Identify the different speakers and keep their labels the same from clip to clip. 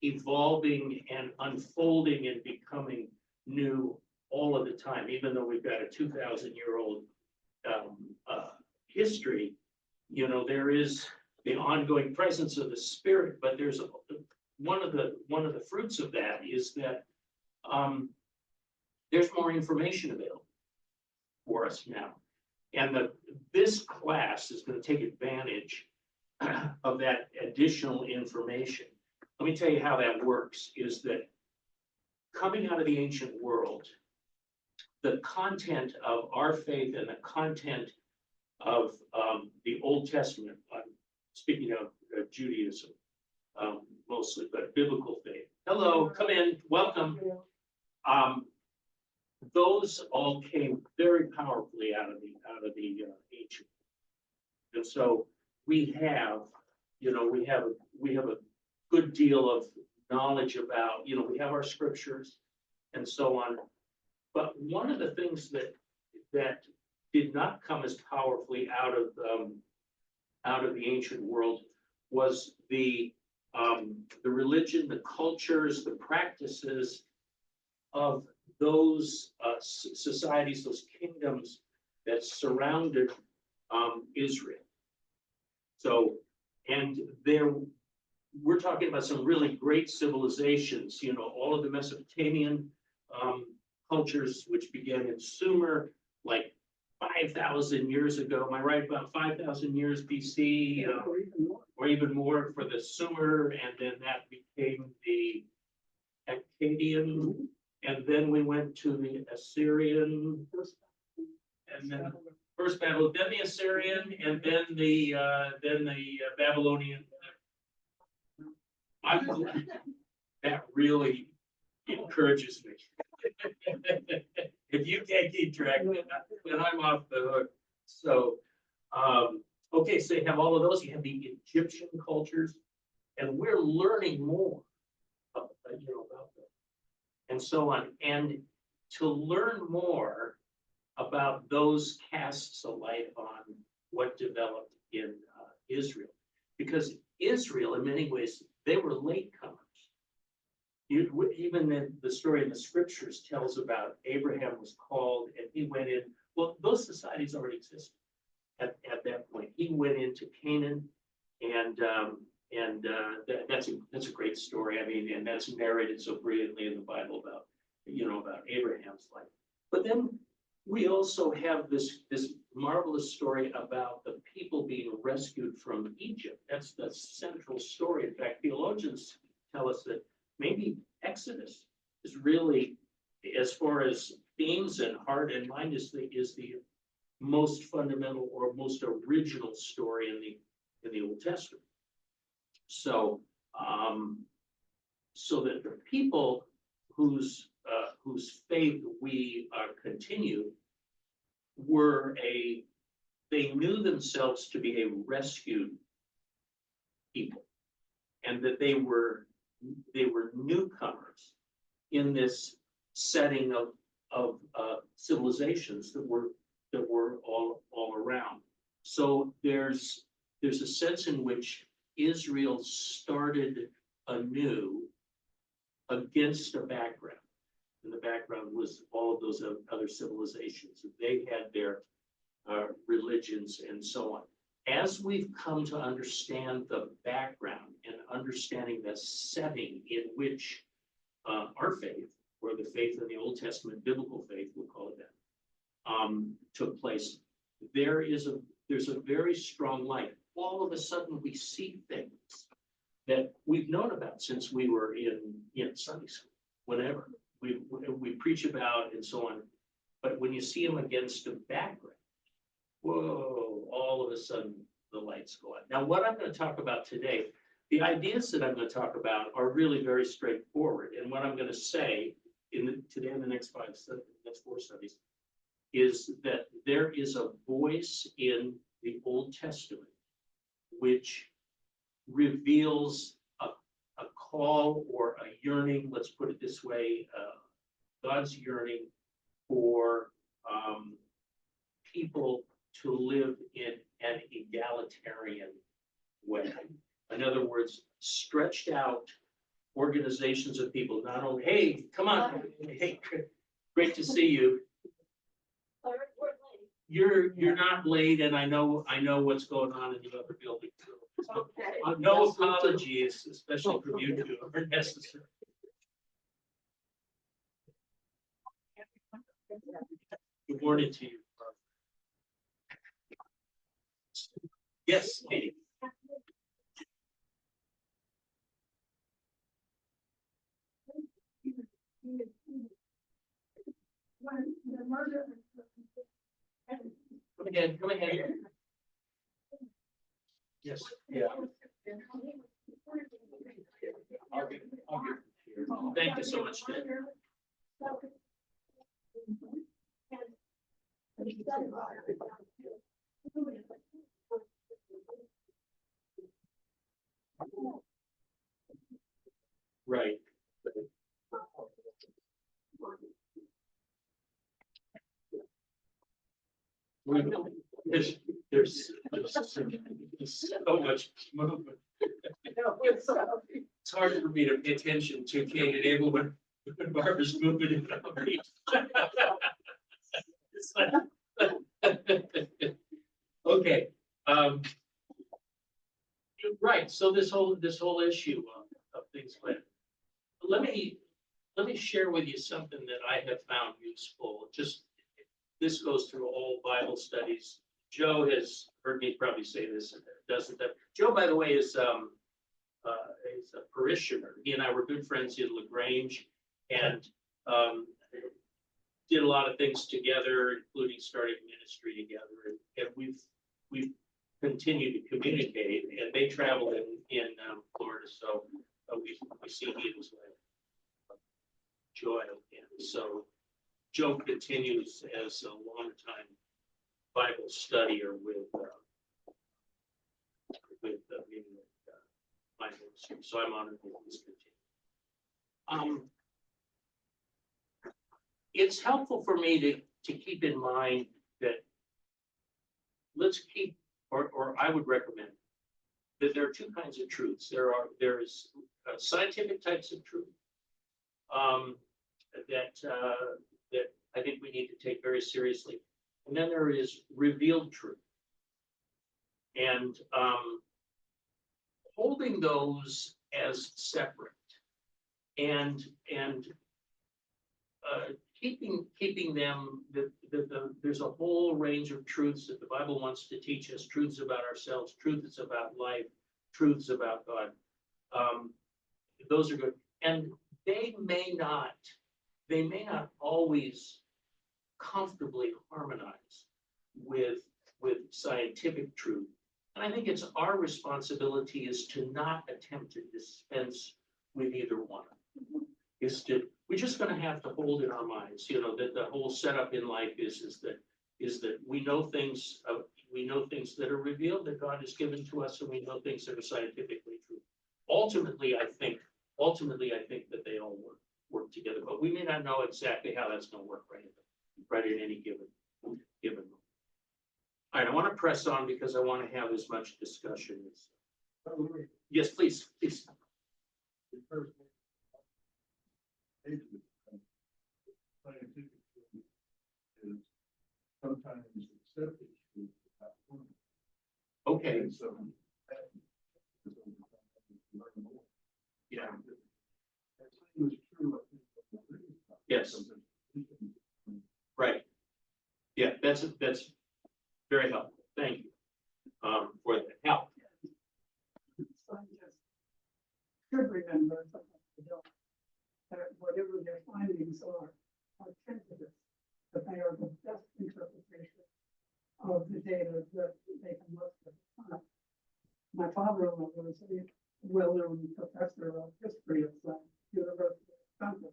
Speaker 1: evolving and unfolding and becoming new all of the time, even though we've got a 2,000-year-old history. You know, there is the ongoing presence of the Spirit, but there's one of the fruits of that is that there's more information available for us now, and this class is going to take advantage of that additional information. Let me tell you how that works, is that coming out of the ancient world, the content of our faith and the content of the Old Testament, I'm speaking of Judaism mostly, but biblical faith. Hello, come in, welcome. Those all came very powerfully out of the ancient. And so we have, you know, we have a good deal of knowledge about, you know, we have our scriptures and so on. But one of the things that did not come as powerfully out of the ancient world was the religion, the cultures, the practices of those societies, those kingdoms that surrounded Israel. So, and we're talking about some really great civilizations, you know, all of the Mesopotamian cultures, which began in Sumer, like 5,000 years ago. Am I right? About 5,000 years BC, or even more for the Sumer, and then that became the Akkadian, and then we went to the Assyrian, and then first Babylon, then the Assyrian, and then the Babylonian. That really encourages me. If you can't keep track, then I'm off the hook. So, okay, so you have all of those. You have the Egyptian cultures, and we're learning more, about them, and so on. And to learn more about those casts a light on what developed in Israel, because Israel, in many ways, they were latecomers. Even the story in the scriptures tells about Abraham was called and he went in. Well, those societies already existed at that point. He went into Canaan, and that's a great story. I mean, and that's narrated so brilliantly in the Bible about Abraham's life. But then we also have this marvelous story about the people being rescued from Egypt. That's the central story. In fact, theologians tell us that maybe Exodus is really, as far as themes and heart and mind, is the most fundamental or most original story in the Old Testament. So, so that the people whose faith we continue they knew themselves to be a rescued people, and that they were newcomers in this setting of civilizations that were all around. So there's a sense in which Israel started anew against a background, and the background was all of those other civilizations. They had their religions and so on. As we've come to understand the background and understanding the setting in which our faith, or the faith in the Old Testament, biblical faith, we'll call it that, took place, there's a very strong light. All of a sudden, we see things that we've known about since we were in Sunday school, whenever we preach about and so on. But when you see them against a background, whoa, all of a sudden the lights go on. Now, what I'm going to talk about today, the ideas that I'm going to talk about are really very straightforward. And what I'm going to say today in the next four studies is that there is a voice in the Old Testament which reveals a call or a yearning, let's put it this way, God's yearning for people to live in an egalitarian way. In other words, stretched out organizations of people, not only, hey, come on, hey, great to see you. You're not late, and I know what's going on in the other building. So, no apologies, especially from you two, are necessary. Good morning to you. Yes, Katie. Come ahead, come ahead. Yes, yeah. I'll get here. Thank you so much, Dan. Right. There's so much movement. It's hard for me to pay attention to Kate and Abel when Barbara's moving in the reach. Okay. Right. So this whole issue of things like, let me share with you something that I have found useful. Just this goes through all Bible studies. Joe has heard me probably say this, doesn't that? Joe, by the way, is a parishioner. He and I were good friends in LaGrange, and did a lot of things together, including starting ministry together. And we've continued to communicate. And they travel in Florida, so we see him as well. Joy, and so Joe continues as a long-time Bible studier with my ministry. So I'm honored that he's continuing. It's helpful for me to keep in mind that let's keep, or I would recommend that there are two kinds of truths. There is scientific types of truth that I think we need to take very seriously. And then there is revealed truth. And holding those as separate and keeping them, there's a whole range of truths that the Bible wants to teach us, truths about ourselves, truths about life, truths about God. Those are good. And they may not always comfortably harmonize with scientific truth. And I think it's our responsibility is to not attempt to dispense with either one. We're just going to have to hold in our minds, that the whole setup in life is that we know things that are revealed that God has given to us, and we know things that are scientifically true. Ultimately, I think that they all work together, but we may not know exactly how that's going to work right in any given moment. All right, I want to press on because I want to have as much discussion as. Yes, please.
Speaker 2: Scientific truth is sometimes accepted truth.
Speaker 1: Okay.
Speaker 2: And so that is learn more.
Speaker 1: Yeah.
Speaker 2: That same is true, I think, of the religious side.
Speaker 1: Yes. Right. Yeah, that's very helpful. Thank you for the help.
Speaker 3: Scientists should remember that whatever their findings are tentative, that they are the best interpretation of the data that they can look at. My father-in-law was a well-known professor of history at the University of Wisconsin,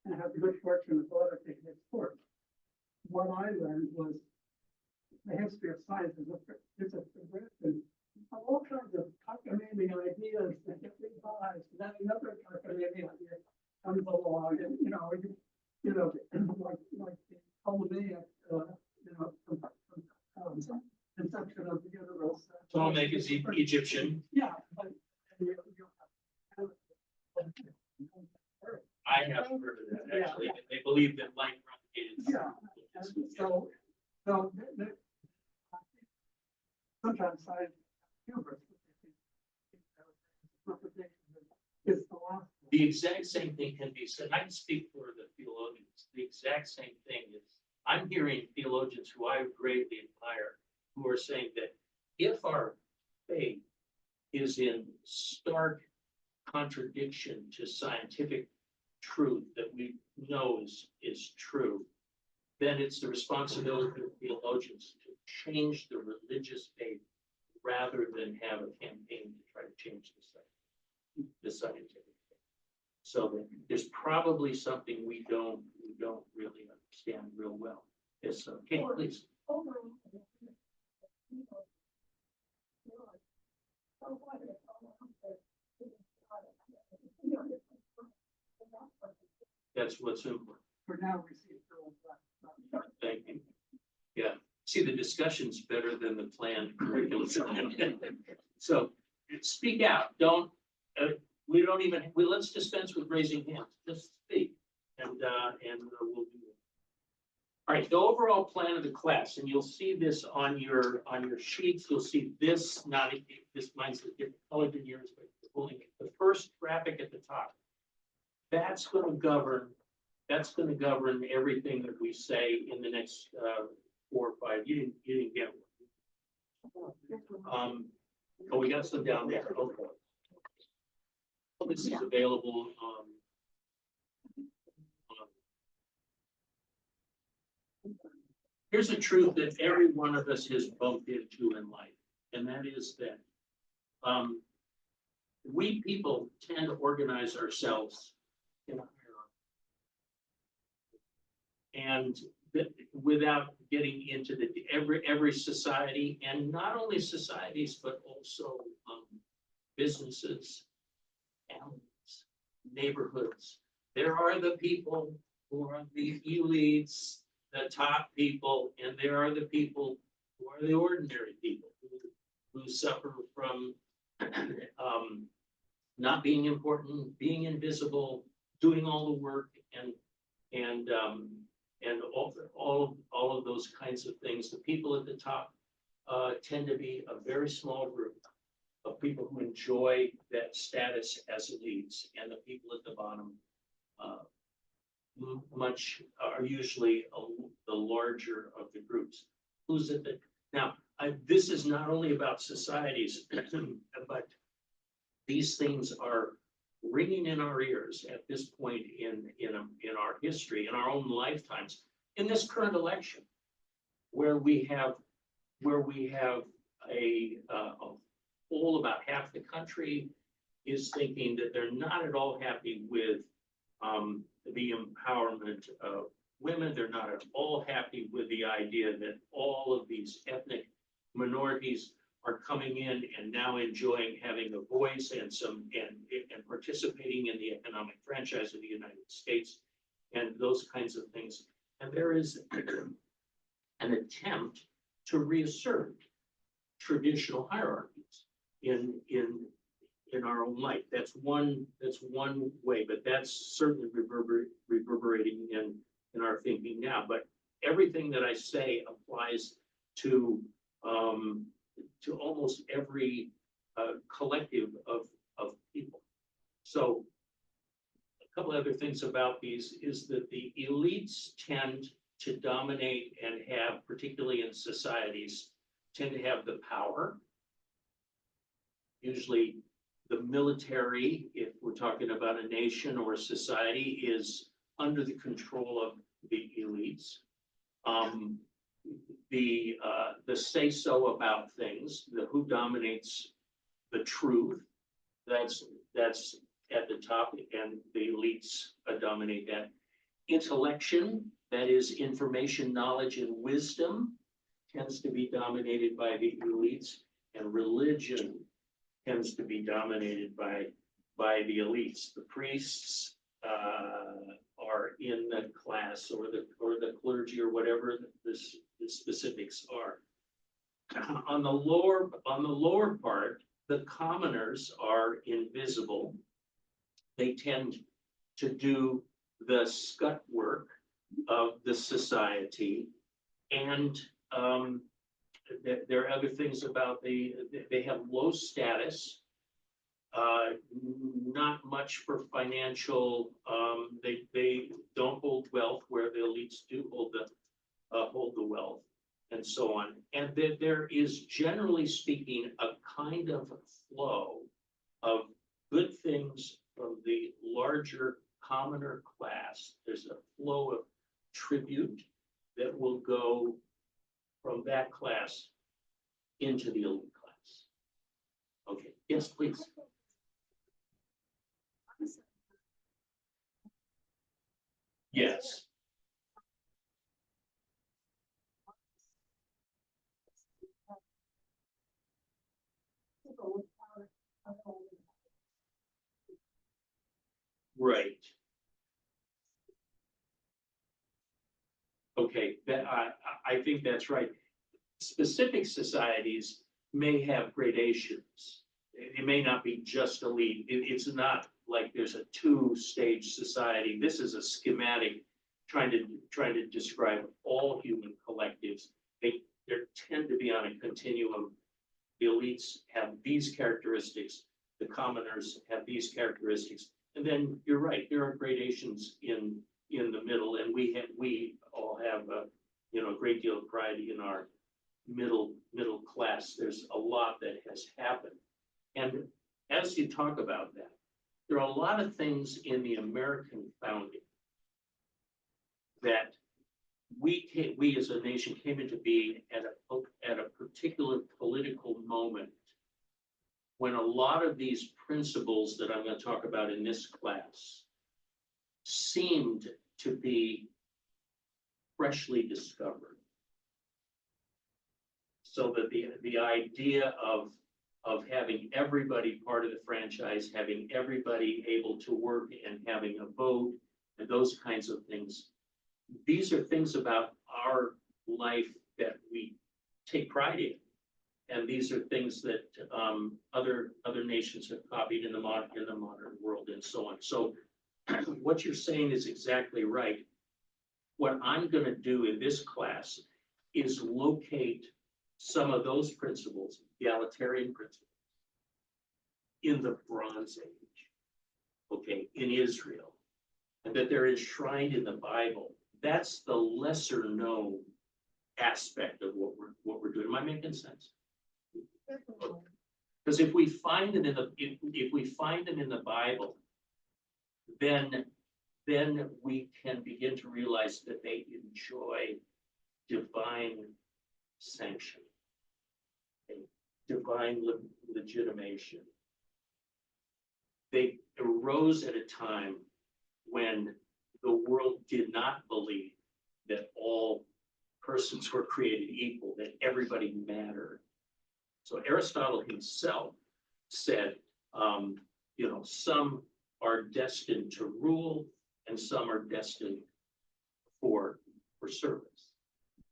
Speaker 3: and I had the good fortune of auditing his course. What I learned was the history of science is a progression of all kinds of cockamamie ideas that get revised, and then another cockamamie idea comes along, and like the Ptolemaic, conception of the universe.
Speaker 1: Ptolemaic is Egyptian.
Speaker 3: Yeah, but you have
Speaker 1: I have heard of that, actually. They believe that light propagated.
Speaker 3: Yeah. And so, sometimes I humorous. It's the last.
Speaker 1: The exact same thing can be said. I can speak for the theologians. The exact same thing is, I'm hearing theologians who I greatly admire, who are saying that if our faith is in stark contradiction to scientific truth that we know is true, then it's the responsibility of theologians to change the religious faith rather than have a campaign to try to change the scientific faith. So there's probably something we don't really understand real well. Yes, okay, please. That's what's important.
Speaker 3: For now, we see it.
Speaker 1: Thank you. Yeah, see, the discussion's better than the planned curriculum. So speak out, don't, let's dispense with raising hands, just speak, and we'll do it. All right, the overall plan of the class, and you'll see this on your sheets, you'll see this, mine's a different color than yours, but the first graphic at the top, that's going to govern everything that we say in the next 4 or 5. You didn't get one. Oh, we got some down there. Okay. This is available. Here's a truth that every one of us has bumped into in life, and that is that we people tend to organize ourselves in a hierarchy. And without getting into every society, and not only societies, but also businesses, families, neighborhoods. There are the people who are the elites, the top people, and there are the people who are the ordinary people who suffer from not being important, being invisible, doing all the work, and all of those kinds of things. The people at the top tend to be a very small group of people who enjoy that status as elites, and the people at the bottom are usually the larger of the groups. Who's at the now? This is not only about societies, but these things are ringing in our ears at this point in our history, in our own lifetimes, in this current election, where we have a poll about half the country is thinking that they're not at all happy with the empowerment of women. They're not at all happy with the idea that all of these ethnic minorities are coming in and now enjoying having a voice and participating in the economic franchise of the United States and those kinds of things. And there is an attempt to reassert traditional hierarchies in our own life. That's one way, but that's certainly reverberating in our thinking now. But everything that I say applies to almost every collective of people. So a couple other things about these is that the elites tend to dominate and have, particularly in societies, tend to have the power. Usually the military, if we're talking about a nation or a society, is under the control of the elites. The say-so about things, the who dominates the truth, that's at the top, and the elites dominate that. Intellection, that is information, knowledge, and wisdom, tends to be dominated by the elites, and religion tends to be dominated by the elites. The priests are in the class, or the clergy, or whatever the specifics are. On the lower part, the commoners are invisible. they tend to do the scut work of the society. And there are other things about they have low status, not much for financial, they don't hold wealth where the elites do hold the wealth, and so on. And there is, generally speaking, a kind of flow of good things from the larger commoner class. There's a flow of tribute that will go from that class into the elite class. Okay, yes, please. Yes. Right. Okay, I think that's right. Specific societies may have gradations. It may not be just elite. It's not like there's a two-stage society. This is a schematic trying to describe all human collectives. They tend to be on a continuum. The elites have these characteristics. The commoners have these characteristics. And then you're right, there are gradations in the middle, and we all have a great deal of pride in our middle class. There's a lot that has happened. And as you talk about that, there are a lot of things in the American founding that we as a nation came into being at a particular political moment when a lot of these principles that I'm going to talk about in this class seemed to be freshly discovered. So that the idea of having everybody part of the franchise, having everybody able to work and having a vote and those kinds of things, these are things about our life that we take pride in. And these are things that other nations have copied in the modern world and so on. So what you're saying is exactly right. What I'm going to do in this class is locate some of those principles, egalitarian principles, in the Bronze Age, okay, in Israel, and that they're enshrined in the Bible. That's the lesser known aspect of what we're doing. Am I making sense? Because if we find them in the Bible, then we can begin to realize that they enjoy divine sanction, divine legitimation. They arose at a time when the world did not believe that all persons were created equal, that everybody mattered. So Aristotle himself said, some are destined to rule and some are destined for service.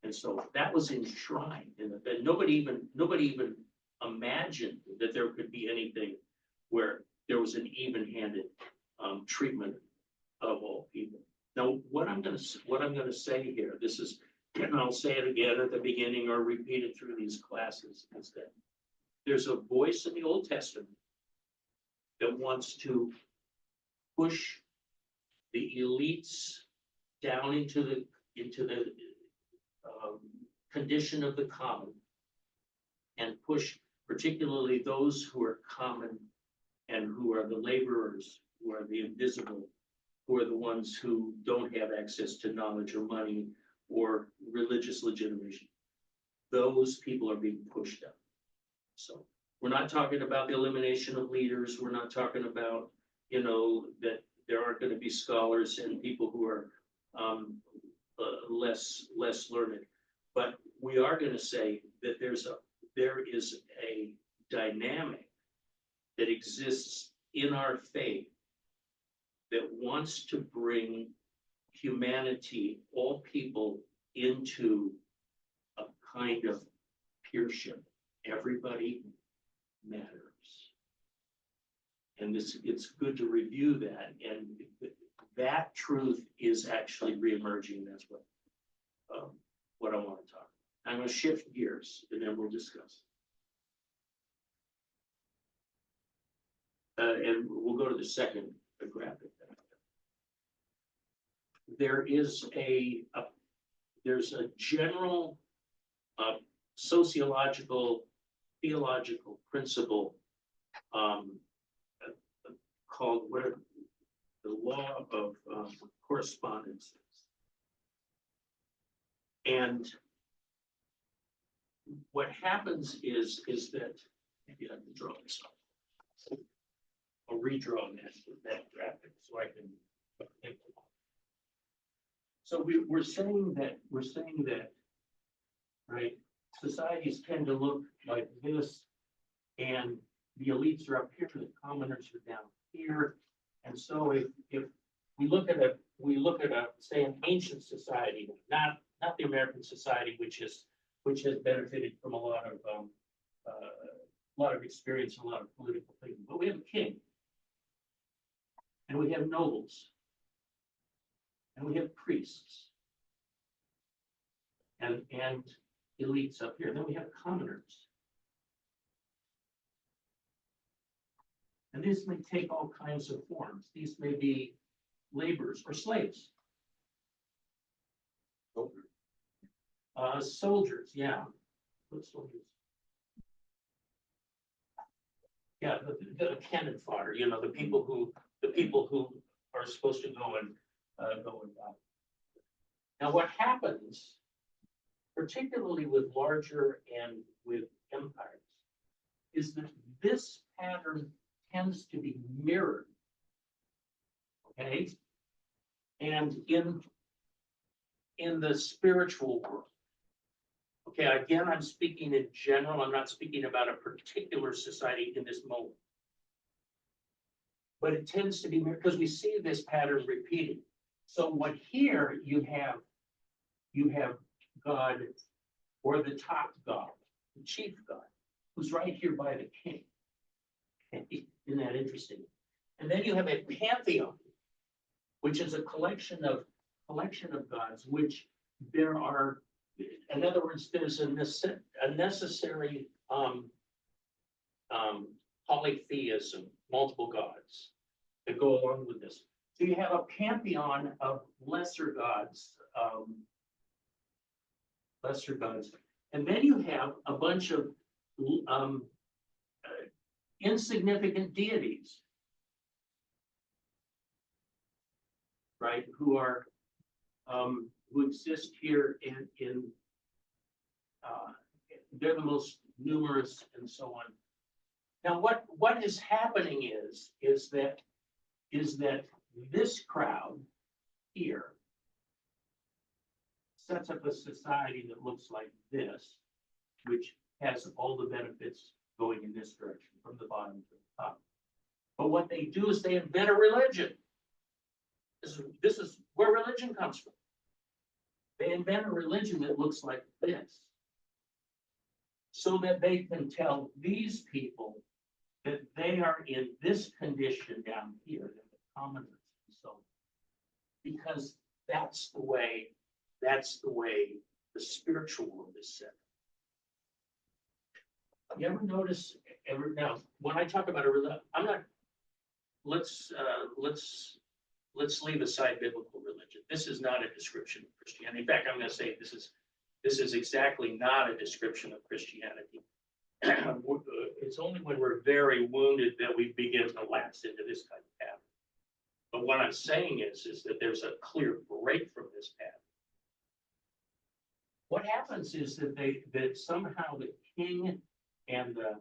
Speaker 1: And so that was enshrined in the bed. Nobody even imagined that there could be anything where there was an even-handed treatment of all people. Now, what I'm going to say here, this is, and I'll say it again at the beginning or repeat it through these classes, is that there's a voice in the Old Testament that wants to push the elites down into the condition of the common, and push particularly those who are common and who are the laborers, who are the invisible, who are the ones who don't have access to knowledge or money or religious legitimation. Those people are being pushed out. So we're not talking about the elimination of leaders. We're not talking about, that there aren't going to be scholars and people who are less learned. But we are going to say that there is a dynamic that exists in our faith that wants to bring humanity, all people, into a kind of peership. Everybody matters. And it's good to review that, and that truth is actually reemerging. That's what I want to talk. I'm going to shift gears, and then we'll discuss. And we'll go to the second graphic. There's a general sociological, theological principle called the law of correspondence. And what happens is that, maybe I can draw this up. I'll redraw that graphic so I can. So we're saying that, right, societies tend to look like this, and the elites are up here, the commoners are down here. And so if we look at a say an ancient society, not the American society, which has benefited from a lot of experience, a lot of political thinking, but we have a king, and we have nobles, and we have priests, and elites up here. Then we have commoners. And this may take all kinds of forms. These may be laborers or slaves. Soldiers, yeah. What soldiers? Yeah, the cannon fodder, you know, the people who are supposed to go and battle. Now, what happens, particularly with larger and with empires, is that this pattern tends to be mirrored. Okay, and in the spiritual world. Okay, again, I'm speaking in general. I'm not speaking about a particular society in this moment. But it tends to be because we see this pattern repeated. So what here you have God, or the top God, the chief God, who's right here by the king. Isn't that interesting? And then you have a pantheon, which is a collection of gods, which there are. In other words, there's a necessary polytheism, multiple gods that go along with this. So you have a pantheon of lesser gods, and then you have a bunch of insignificant deities, right? Who are who exist here in they're the most numerous and so on. Now, what is happening is that this crowd here sets up a society that looks like this, which has all the benefits going in this direction from the bottom to the top. But what they do is they invent a religion. This is where religion comes from. They invent a religion that looks like this, so that they can tell these people that they are in this condition down here, the commoners, and so on. Because that's the way the spiritual world is set. You ever notice? Now, when I talk about a religion, I'm not. Let's leave aside biblical religion. This is not a description of Christianity. In fact, I'm going to say this is exactly not a description of Christianity. It's only when we're very wounded that we begin to lapse into this kind of pattern. But what I'm saying is that there's a clear break from this pattern. What happens is that somehow the king and the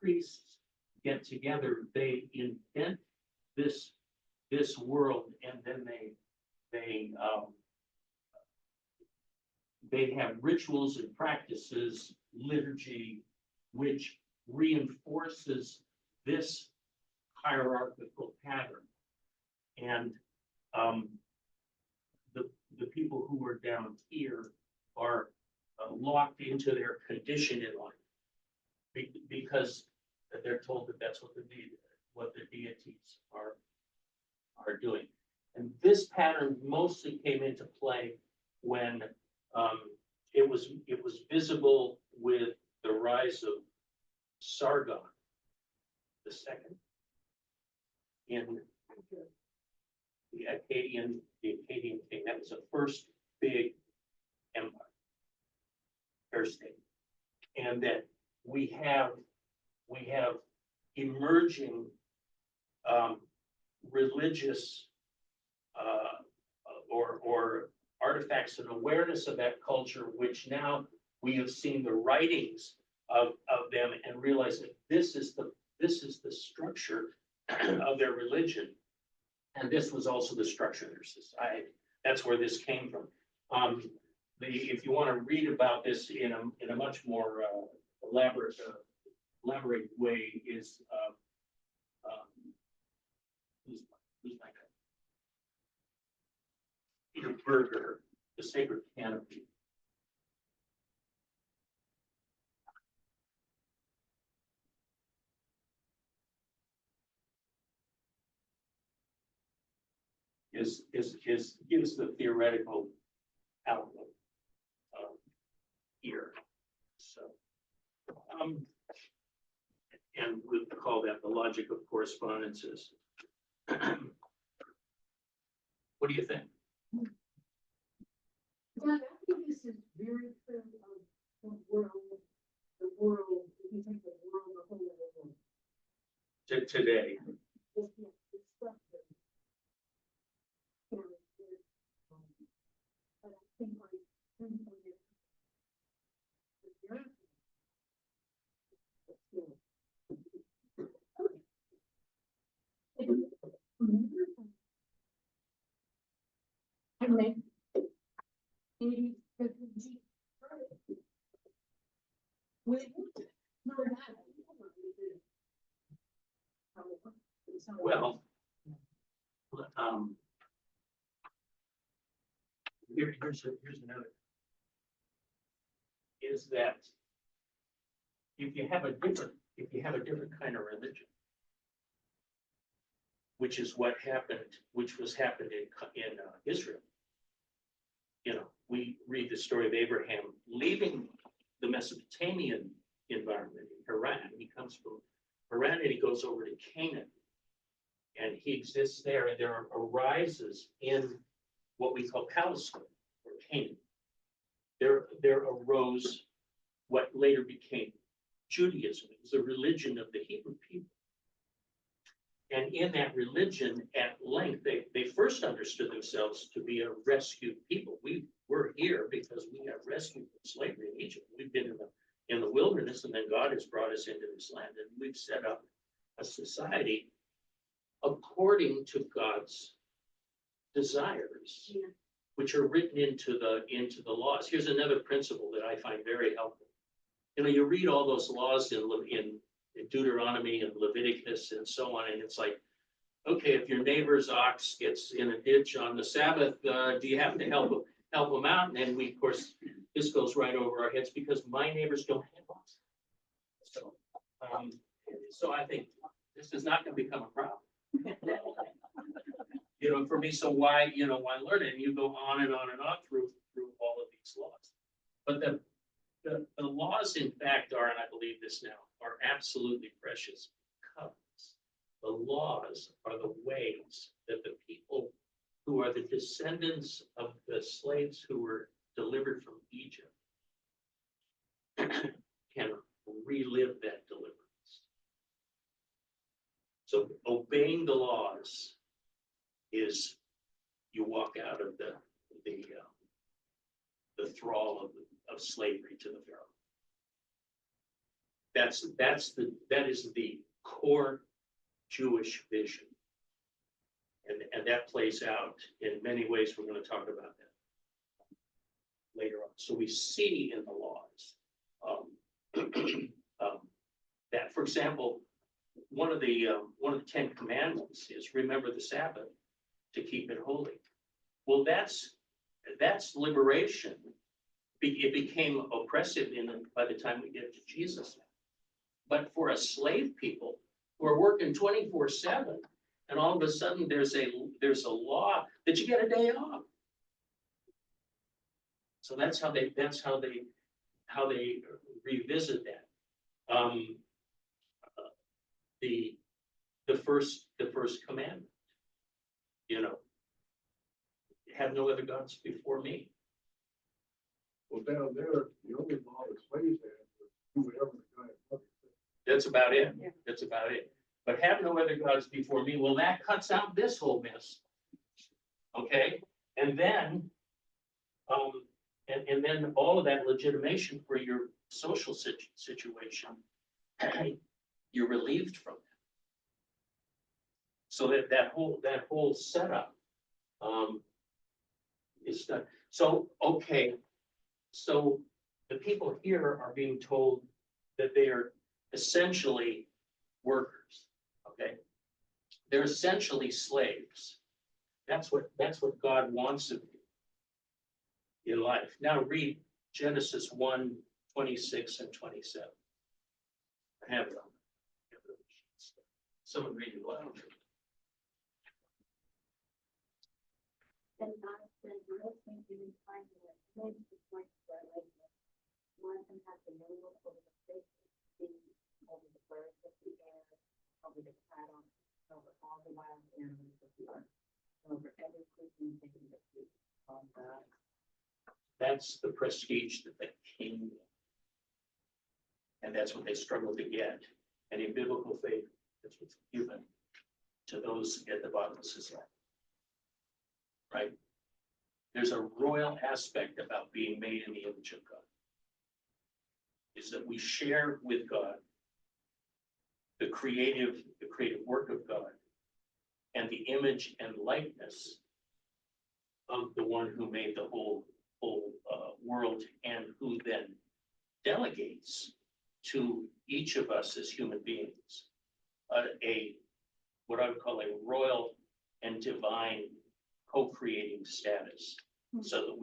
Speaker 1: priests get together. They invent this world, and then they have rituals and practices, liturgy, which reinforces this hierarchical pattern. And the people who are down here are locked into their condition in life because they're told that that's what they need. what the deities are doing. And this pattern mostly came into play when it was visible with the rise of Sargon II in the Akkadian king. That was the first big empire, or state, and that we have emerging religious or artifacts and awareness of that culture, which now we have seen the writings of them and realize that this is the structure of their religion, and this was also the structure of their society. That's where this came from. If you want to read about this in a much more elaborate way, is who's my guy? Peter Berger, The Sacred Canopy. Gives the theoretical outlook here. So, and we'll call that the logic of correspondences. What do you think?
Speaker 4: Doug, I think this is very true of the world, if you take the world, the whole world.
Speaker 1: Today,
Speaker 4: It's structure. But I think like, I mean,
Speaker 1: well, here's another. Is that if you have a different kind of religion, which is what happened, which was happened in Israel. You know, we read the story of Abraham leaving the Mesopotamian environment in Haran. He comes from Haran and he goes over to Canaan, and he exists there. And there arises in what we call Palestine or Canaan. There arose what later became Judaism. It was the religion of the Hebrew people. And in that religion, at length, they first understood themselves to be a rescued people. We're here because we got rescued from slavery in Egypt. We've been in the wilderness, and then God has brought us into this land, and we've set up a society according to God's desires, which are written into the laws. Here's another principle that I find very helpful. You know, you read all those laws in Deuteronomy and Leviticus and so on, and it's like, okay, if your neighbor's ox gets in a ditch on the Sabbath, do you have to help them out? And then we, of course, this goes right over our heads because my neighbors don't have oxen. So I think this is not going to become a problem. You know, for me, so why learn it? And you go on and on and on through all of these laws. But the laws, in fact, are, and I believe this now, are absolutely precious covenants. The laws are the ways that the people who are the descendants of the slaves who were delivered from Egypt can relive that deliverance. So obeying the laws is you walk out of the thrall of slavery to the Pharaoh. That is the core Jewish vision, and that plays out in many ways. We're going to talk about that later on. So we see in the laws that, for example, one of the 10 Commandments is remember the Sabbath to keep it holy. Well, that's liberation. It became oppressive by the time we get to Jesus. But for a slave people, who are working 24/7, and all of a sudden there's a law that you get a day off. So that's how they revisit that. The first commandment, you know, have no other gods before me.
Speaker 2: Well, down there, the only law the slaves had was do whatever the guy wanted.
Speaker 1: That's about it.
Speaker 4: Yeah.
Speaker 1: That's about it. But have no other gods before me. Well, that cuts out this whole mess. Okay, and then, and then all of that legitimation for your social situation, you're relieved from that. So that whole setup, is done. So, okay, so the people here are being told that they are essentially workers, okay? They're essentially slaves. That's what God wants of you in life. Now read Genesis 1:26 and 27. I have it on. Someone read it loud.
Speaker 4: And God said, "Let me do in time that makes the point that I like it. One can have the name over the fish, the over the birds of the air, over the cattle, over all the wild animals of the earth, over every creeping thing that creeps on the earth."
Speaker 1: That's the prestige that the king, and that's what they struggle to get. And in biblical faith, that's what's given to those at the bottom of society. Right? There's a royal aspect about being made in the image of God. Is that we share with God the creative work of God and the image and likeness of the one who made the whole world, and who then delegates to each of us as human beings what I would call a royal and divine co-creating status, so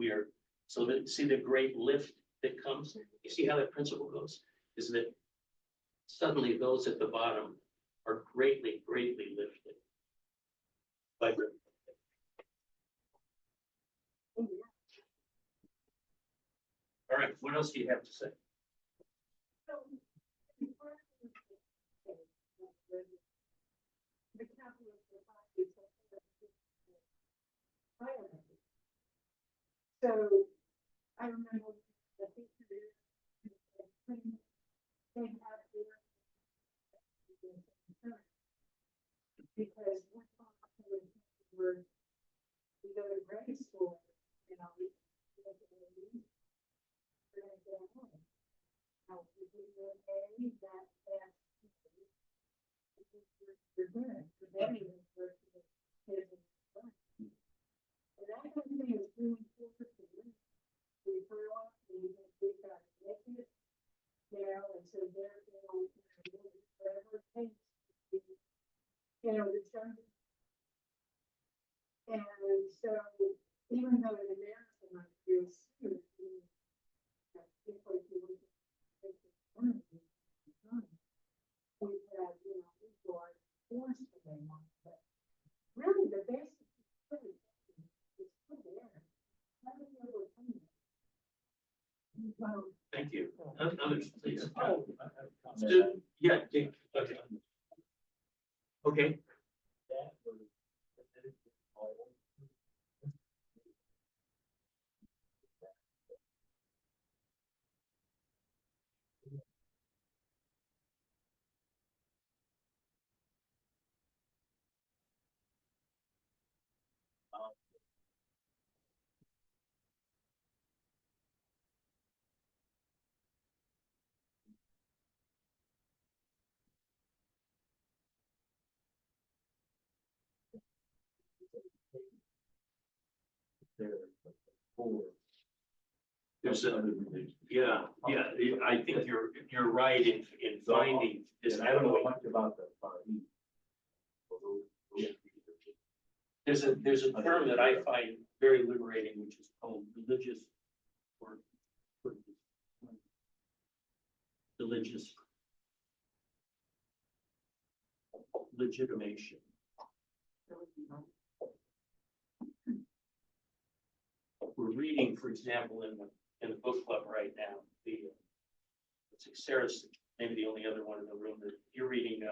Speaker 1: that see the great lift that comes. You see how that principle goes? Is that suddenly those at the bottom are greatly lifted by the. All right, what else do you have to say?
Speaker 4: The capitalist society, so I remember the picture they have there. Because one time we go to grade school, you know, we're gonna go home. Now, if we do A, that, you're good, but then you work with kids and fun. And that kind of thing is really important to me. We grow up, and we've got to make it, you know, and so therefore, whatever it takes, you know, the church. And so, even though in America, my feels people who we have, you know, people are forced to they want, but really the basic is pretty there. How do you overcome it?
Speaker 1: Thank you. Others, please.
Speaker 2: Oh,
Speaker 1: Yeah, Dick, okay. Okay. There's yeah, I think you're right in finding this.
Speaker 2: I don't know much about the Far East.
Speaker 1: There's a term that I find very liberating, which is called religious or religious legitimation. We're reading, for example, in the book club right now, let's see, Sarah's maybe the only other one in the room that you're reading.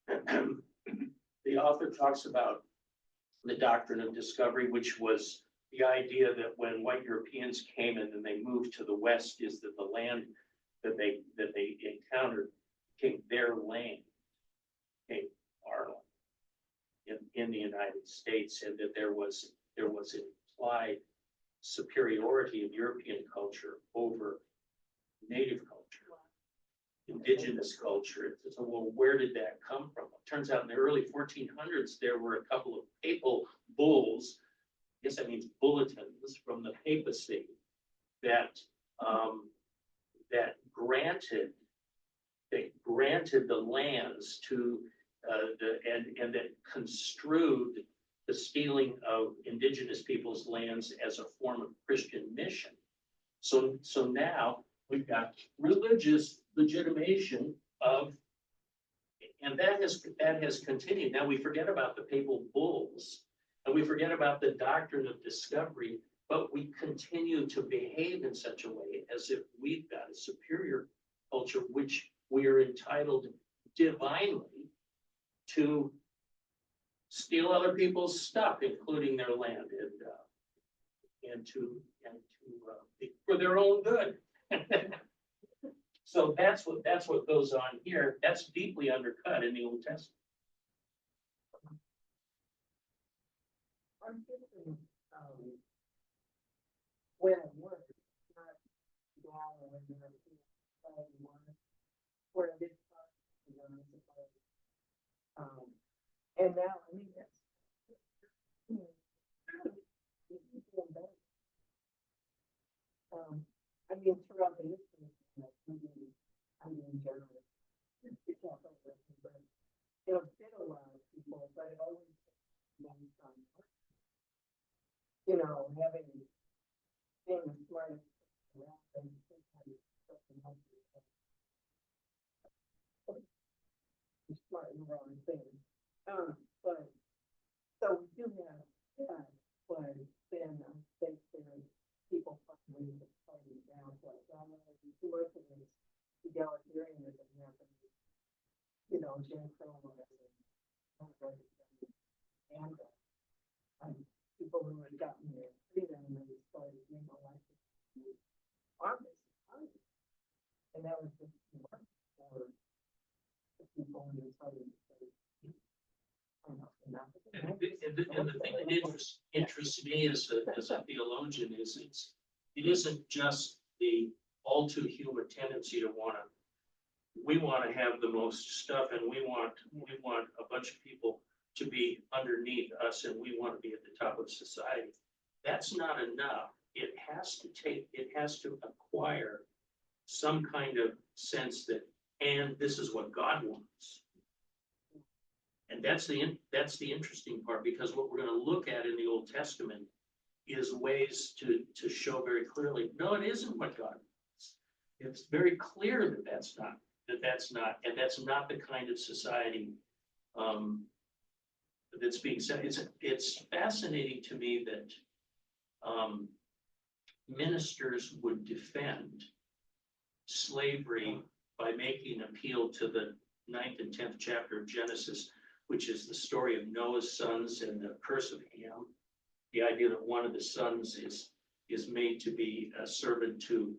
Speaker 1: The author talks about the doctrine of discovery, which was the idea that when white Europeans came in and they moved to the West, is that the land that they encountered became their land, became our land in the United States, and that there was implied superiority of European culture over native culture, indigenous culture. So, well, where did that come from? It turns out in the early 1400s, there were a couple of papal bulls, I guess that means bulletins from the papacy, that granted the lands to and that construed the stealing of indigenous people's lands as a form of Christian mission. So now we've got religious legitimation of, and that has continued. Now we forget about the papal bulls and we forget about the doctrine of discovery, but we continue to behave in such a way as if we've got a superior culture, which we are entitled divinely to steal other people's stuff, including their land, and to for their own good. So that's what goes on here. That's deeply undercut in the Old Testament.
Speaker 5: I'm thinking, when it works, not down when you're where this part, and now, I mean, that's. I mean, throughout the history, I'm being generous. It's not so good, but it'll fit a lot of people, but it always based on, having being the smartest around and sometimes something else. Smart in the wrong thing. But so we do have that, but then I think there people find ways of fighting down. So I don't know if too much of this egalitarianism happens, Jim Crow and people who had gotten their freedom and they started, like armies. And that was just for the people who decided to
Speaker 1: And the thing that interests me as a theologian is it isn't just the all too human tendency to we want to have the most stuff, and we want a bunch of people to be underneath us, and we want to be at the top of society. That's not enough. It has to acquire some kind of sense that, and this is what God wants. And that's the interesting part, because what we're going to look at in the Old Testament is ways to show very clearly, no, it isn't what God wants. It's very clear that that's not, and that's not the kind of society that's being said. It's fascinating to me that ministers would defend slavery by making appeal to the 9th and 10th chapter of Genesis, which is the story of Noah's sons and the curse of Ham. The idea that one of the sons is made to be a servant to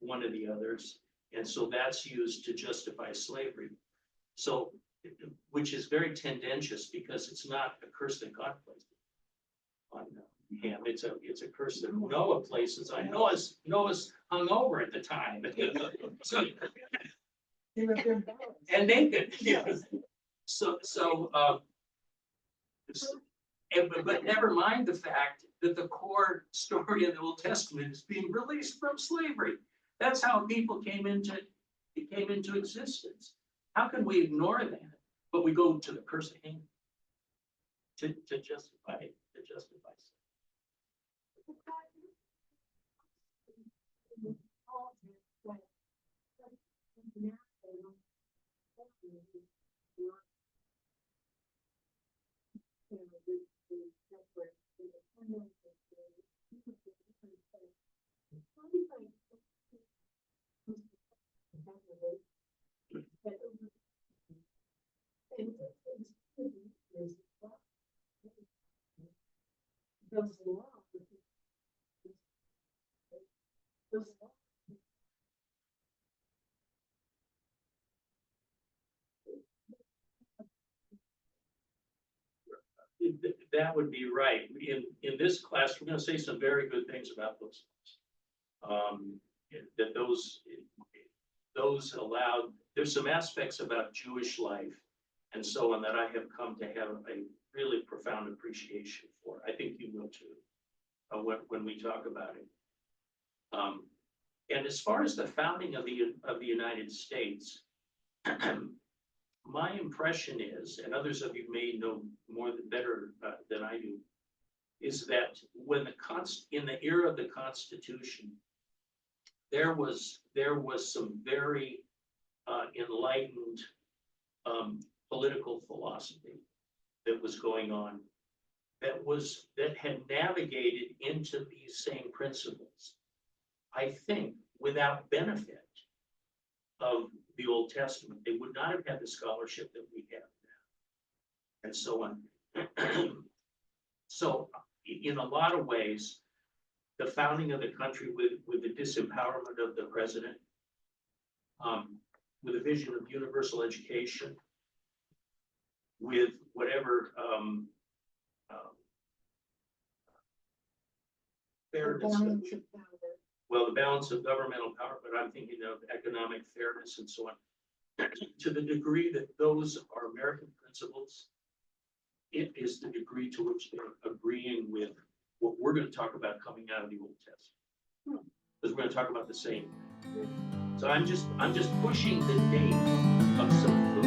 Speaker 1: one of the others. And so that's used to justify slavery. So, which is very tendentious, because it's not a curse that God placed on Ham. It's a curse that Noah places on Noah's hungover at the time. So, and naked. Yes. But never mind the fact that the core story of the Old Testament is being released from slavery. That's how people came into existence. How can we ignore that? But we go to the curse of Ham to justify sin.
Speaker 5: you know, the separate, independent, those laws. Those laws.
Speaker 1: That would be right. In this class, we're gonna say some very good things about those. That those allowed, there's some aspects about Jewish life and so on that I have come to have a really profound appreciation for. I think you will too, when we talk about it. And as far as the founding of the United States, my impression is, and others of you may know more better than I do, is that when in the era of the Constitution, there was some very enlightened political philosophy that was going on, that had navigated into these same principles, I think, without benefit of the Old Testament. They would not have had the scholarship that we have now, and so on. So in a lot of ways, the founding of the country with the disempowerment of the president, with a vision of universal education, with whatever fairness, well, the balance of governmental power, but I'm thinking of economic fairness and so on. To the degree that those are American principles, it is the degree to which they're agreeing with what we're going to talk about coming out of the Old Testament, because we're going to talk about the same. So I'm just pushing the date of some